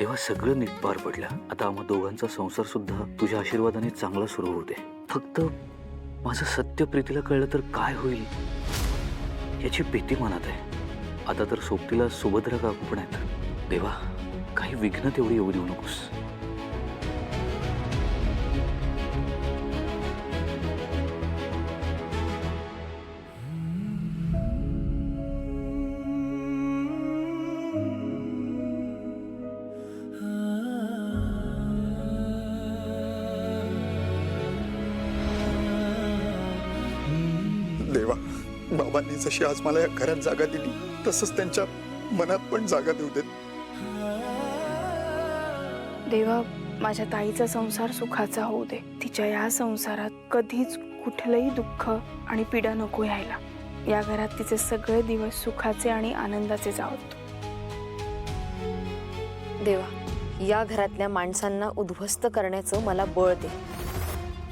तेव्हा सगळं नीट पार पडलं. आता आम्हा दोघांचा संसार सुद्धा तुझ्या आशीर्वादाने चांगला सुरू होते. फक्त माझं सत्य प्रीतीला कळलं तर काय होईल याची भीती मनात आहे. आता तर सोबतीला सुभद्रा काकू पण आहेत. देवा, काही विघ्न तेवढी येऊ देऊ नकोस. देवा, बाबांनी जशी आज मला या घरात जागा दिली तसंच त्यांच्या मनात पण जागा देऊ देत. देवा, माझ्या ताईचा संसार सुखाचा होऊ दे. तिच्या या संसारात कधीच कुठलंही दुःख आणि पीडा नको यायला. या घरात तिचे सगळे दिवस सुखाचे आणि आनंदाचे जावत. देवा, या घरातल्या माणसांना उद्ध्वस्त करण्याचं मला बळ दे.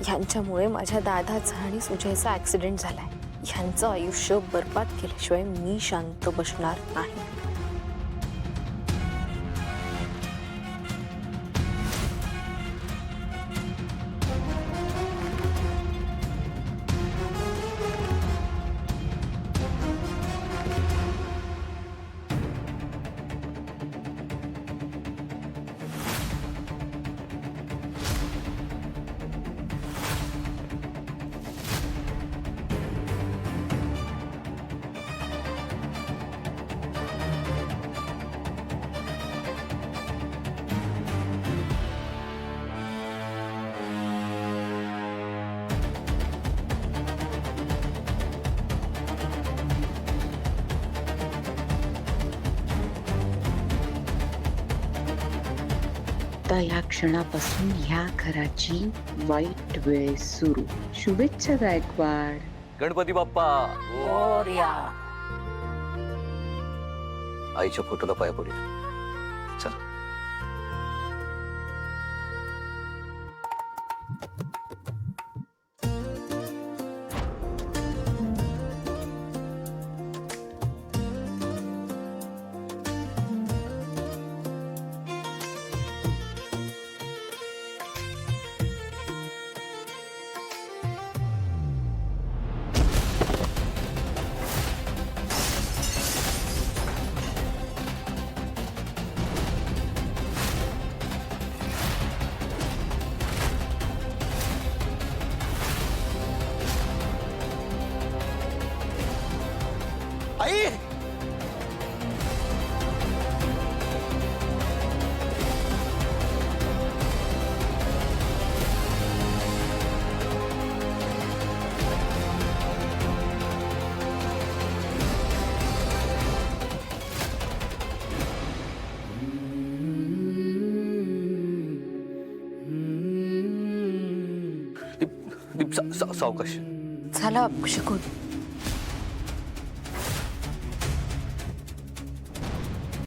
ह्यांच्यामुळे माझ्या दादाचा आणि सुजयचा ऍक्सिडेंट झालाय. ह्यांचं आयुष्य बर्बाद केल्याशिवाय मी शांत बसणार नाही. आता या क्षणापासून ह्या घराची वाईट वेळ सुरू. शुभेच्छा गायकवाड. गणपती बाप्पा. आईच्या फोटोला पाया पडेल. चल. आई, सावकाश. झाला शिकून.